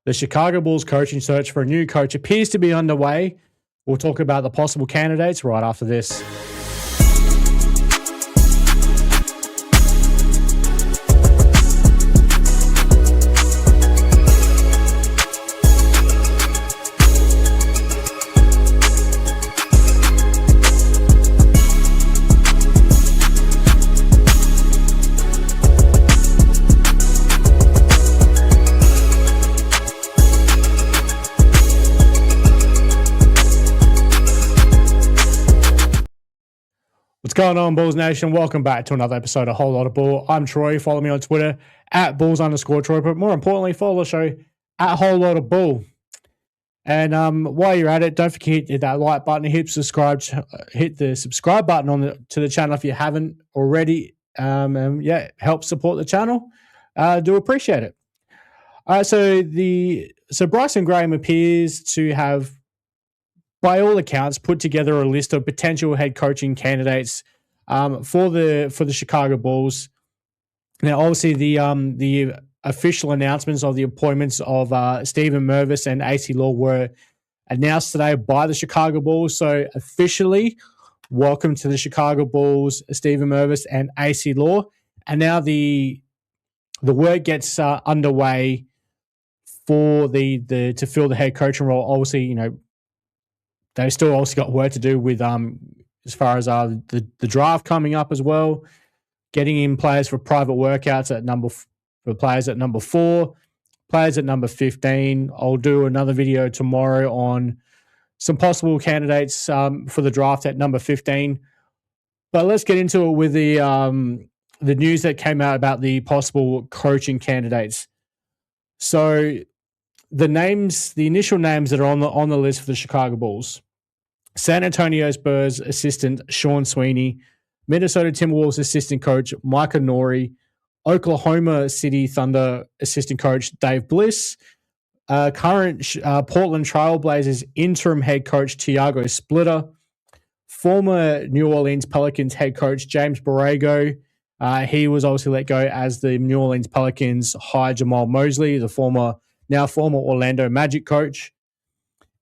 The Chicago Bulls coaching search for a new coach appears to be underway. We'll talk about the possible candidates right after this. What's going on, Bulls Nation? Welcome back to another episode of Whole Lotta Bull. I'm Troy. Follow me on Twitter at Bulls_Troy, but more importantly, follow the show at Whole Lotta Bull. And while you're at it, don't forget to hit that like button, hit the subscribe button to the channel if you haven't already. And help support the channel. Do appreciate it. All right, so Bryson Graham appears to have, by all accounts, put together a list of potential head coaching candidates for the Chicago Bulls. Now, obviously, the official announcements of the appointments of Stephen Mervis and AC Law were announced today by the Chicago Bulls. So, officially, welcome to the Chicago Bulls, Stephen Mervis and AC Law. And now the work gets underway for to fill the head coaching role. Obviously, they've still also got work to do with as far as the draft coming up as well, getting in players for private workouts for players at number 4, players at number 15. I'll do another video tomorrow on some possible candidates for the draft at number 15. But let's get into it with the news that came out about the possible coaching candidates. So the initial names that are on the list for the Chicago Bulls: San Antonio Spurs assistant Sean Sweeney, Minnesota Timberwolves assistant coach Micah Nori, Oklahoma City Thunder assistant coach Dave Bliss, current Portland Trail Blazers interim head coach Tiago Splitter, former New Orleans Pelicans head coach James Borrego. He was obviously let go as the New Orleans Pelicans hired Jamal Mosley, the former Orlando Magic coach.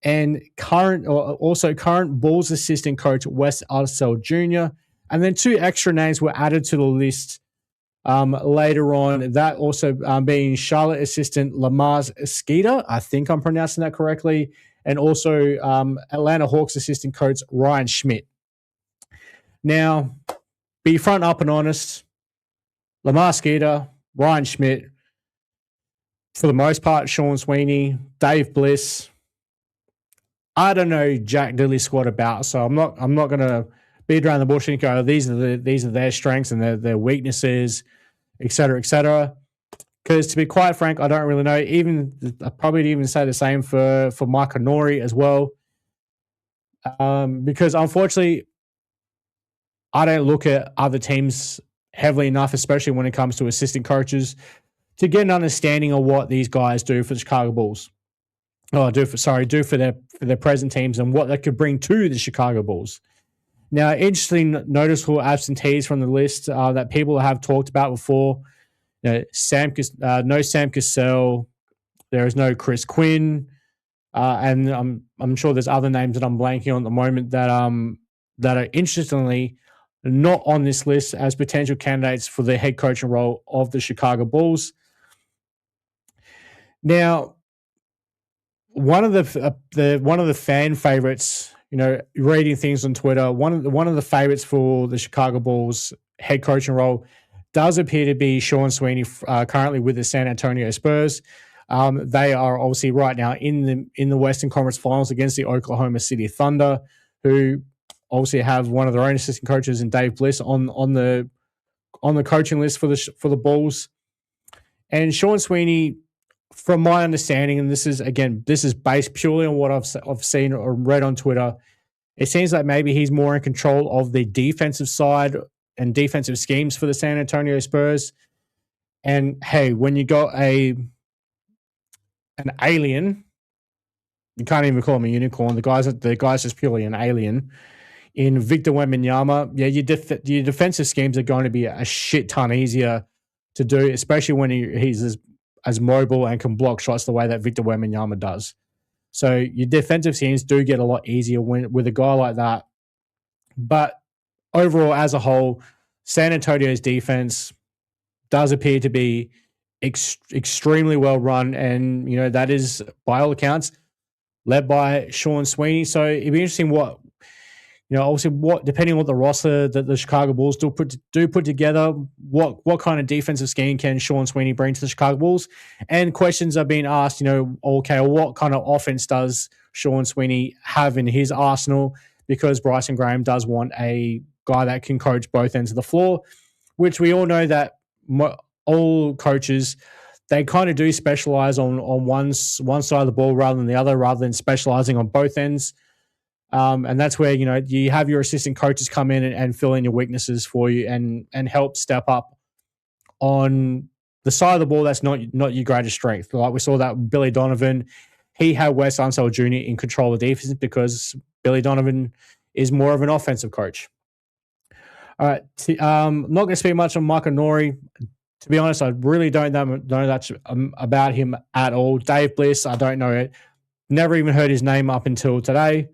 And current Bulls assistant coach Wes Unseld Jr. And then 2 extra names were added to the list later on. That also being Charlotte assistant Lamars Skeeter, I think I'm pronouncing that correctly, and also Atlanta Hawks assistant coach Ryan Schmidt. Now, be front up and honest, Lamar Skeeter, Ryan Schmidt, for the most part, Sean Sweeney, Dave Bliss, I don't know jack diddly squat about, so I'm not going to beat around the bush and go, these are their strengths and their weaknesses, et cetera, et cetera. Because to be quite frank, I don't really know. I probably even say the same for Micah Nori as well. Because unfortunately, I don't look at other teams heavily enough, especially when it comes to assistant coaches, to get an understanding of what these guys do for the Chicago Bulls. Do for their present teams and what they could bring to the Chicago Bulls. Now, interesting, noticeable absentees from the list that people have talked about before. No Sam Cassell. There is no Chris Quinn, and I'm sure there's other names that I'm blanking on at the moment that are interestingly not on this list as potential candidates for the head coaching role of the Chicago Bulls. Now, one of the fan favorites, reading things on Twitter, one of the favorites for the Chicago Bulls head coaching role does appear to be Sean Sweeney, currently with the San Antonio Spurs. They are obviously right now in the Western Conference Finals against the Oklahoma City Thunder, who obviously have one of their own assistant coaches in Dave Bliss on the coaching list for the Bulls. And Sean Sweeney, from my understanding, and this is based purely on what I've seen or read on Twitter, it seems like maybe he's more in control of the defensive side and defensive schemes for the San Antonio Spurs. And hey, when you got an alien, you can't even call him a unicorn. The guy's just purely an alien. In Victor Wembanyama, your defensive schemes are going to be a shit ton easier to do, especially when he's as mobile and can block shots the way that Victor Wembanyama does. So your defensive teams do get a lot easier with a guy like that. But overall, as a whole, San Antonio's defense does appear to be extremely well run, and that is by all accounts led by Sean Sweeney. So it'd be interesting what obviously depending on what the roster that the Chicago Bulls do put together, what kind of defensive scheme can Sean Sweeney bring to the Chicago Bulls? And questions are being asked, okay, what kind of offense does Sean Sweeney have in his arsenal? Because Bryson Graham does want a guy that can coach both ends of the floor, which we all know that all coaches, they kind of do specialize on one side of the ball rather than specializing on both ends. And that's where, you have your assistant coaches come in and fill in your weaknesses for you and help step up on the side of the ball that's not your greatest strength. Like we saw that with Billy Donovan. He had Wes Unseld Jr. in control of defense because Billy Donovan is more of an offensive coach. All right. I'm not going to speak much on Micah Nori. To be honest, I really don't know that about him at all. Dave Bliss, I don't know it. Never even heard his name up until today.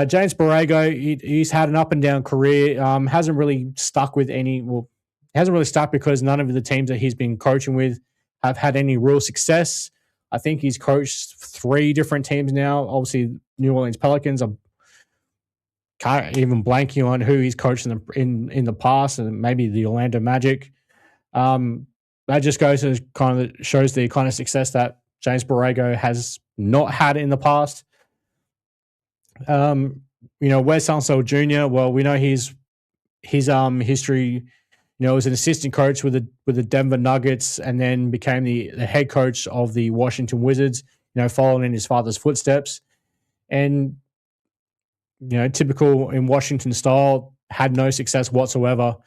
James Borrego, he's had an up and down career. Hasn't really stuck with hasn't really stuck because none of the teams that he's been coaching with have had any real success. I think he's coached 3 different teams now. Obviously, New Orleans Pelicans. I can't even blanking on who he's coached in the past, and maybe the Orlando Magic. That just goes to shows the kind of success that James Borrego has not had in the past. Wes Unseld Jr. Well, we know his history. Was an assistant coach with the Denver Nuggets, and then became the head coach of the Washington Wizards. Following in his father's footsteps, and typical in Washington style, had no success whatsoever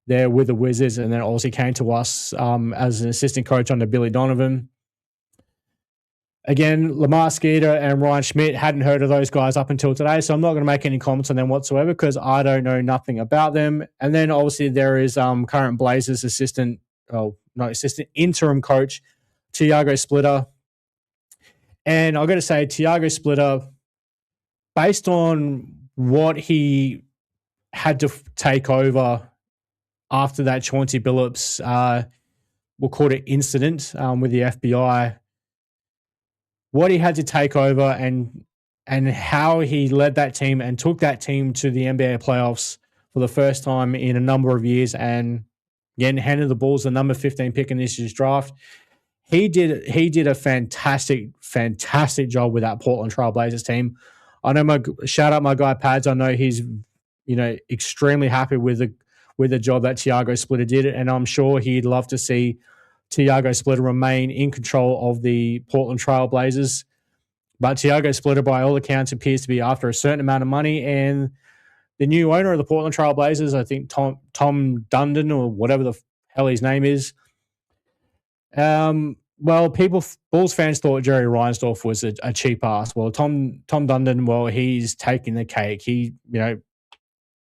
there with the Wizards, and then obviously came to us as an assistant coach under Billy Donovan. Again, Lamar Skeeter and Ryan Schmidt, hadn't heard of those guys up until today, so I'm not going to make any comments on them whatsoever because I don't know nothing about them. And then obviously there is current Blazers interim coach, Tiago Splitter. And I've got to say, Tiago Splitter, based on what he had to take over after that Chauncey Billups, we'll call it incident with the FBI, what he had to take over and how he led that team and took that team to the NBA playoffs for the first time in a number of years, and again handed the Bulls the number 15 pick in this year's draft. He did a fantastic job with that Portland Trail Blazers team. I know shout out my guy Pads. I know he's extremely happy with the job that Tiago Splitter did, and I'm sure he'd love to see Tiago Splitter remain in control of the Portland Trail Blazers. But Tiago Splitter, by all accounts, appears to be after a certain amount of money, and the new owner of the Portland Trail Blazers, I think Tom Dundon or whatever the hell his name is. Bulls fans thought Jerry Reinsdorf was a cheap ass. Well, Tom Dundon, he's taking the cake. He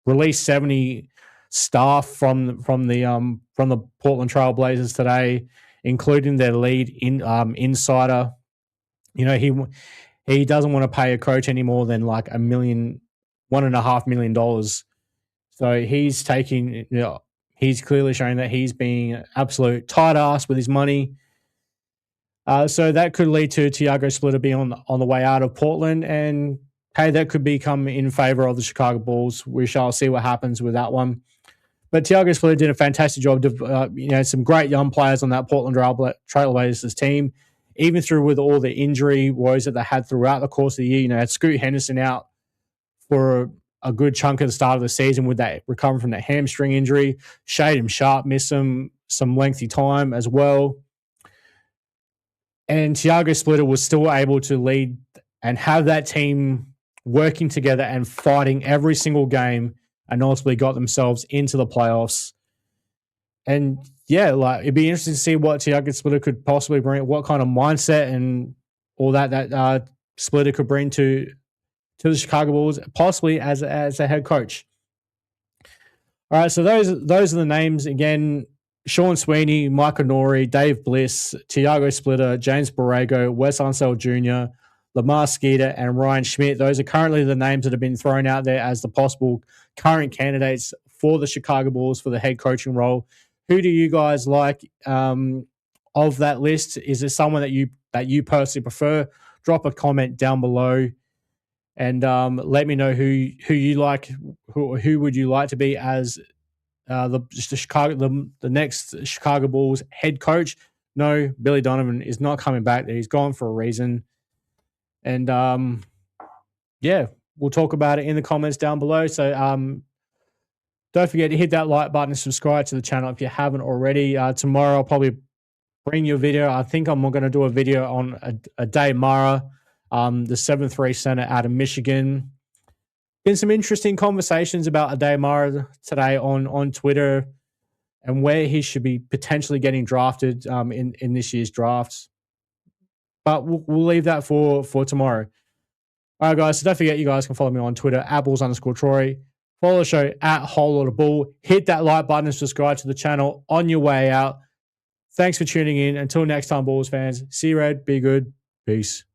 released 70 staff from the Portland Trail Blazers today, including their lead insider. He doesn't want to pay a coach any more than like $1.5 million. So he's taking, he's clearly showing that he's being an absolute tight ass with his money. So that could lead to Tiago Splitter being on the way out of Portland, and hey, that could become in favor of the Chicago Bulls. We shall see what happens with that one. But Tiago Splitter did a fantastic job. Some great young players on that Portland Trail Blazers team, even through with all the injury woes that they had throughout the course of the year. Had Scoot Henderson out for a good chunk of the start of the season with that recovering from that hamstring injury. Shaedon Sharpe missed some lengthy time as well. And Tiago Splitter was still able to lead and have that team working together and fighting every single game, and ultimately got themselves into the playoffs. And it'd be interesting to see what Tiago Splitter could possibly bring, what kind of mindset and all that Splitter could bring to the Chicago Bulls, possibly as a head coach. All right, so those are the names. Again, Sean Sweeney, Michael Nori, Dave Bliss, Tiago Splitter, James Borrego, Wes Unseld Jr., Lamar Skeeter, and Ryan Schmidt. Those are currently the names that have been thrown out there as the possible current candidates for the Chicago Bulls for the head coaching role. Who do you guys like of that list? Is there someone that you personally prefer? Drop a comment down below and let me know who you like. Who would you like to be as the next Chicago Bulls head coach? No, Billy Donovan is not coming back. He's gone for a reason. And yeah, we'll talk about it in the comments down below. So don't forget to hit that like button and subscribe to the channel if you haven't already. Tomorrow I'll probably bring you a video. I think I'm going to do a video on Ade Mara, the 7'3" center out of Michigan. Been some interesting conversations about Ade Mara today on Twitter and where he should be potentially getting drafted in this year's drafts. But we'll leave that for tomorrow. All right, guys. So don't forget, you guys can follow me on Twitter at Bulls_Troy. Follow the show at Whole Lotta Bull. Hit that like button and subscribe to the channel on your way out. Thanks for tuning in. Until next time, Bulls fans. See you, Red. Be good. Peace.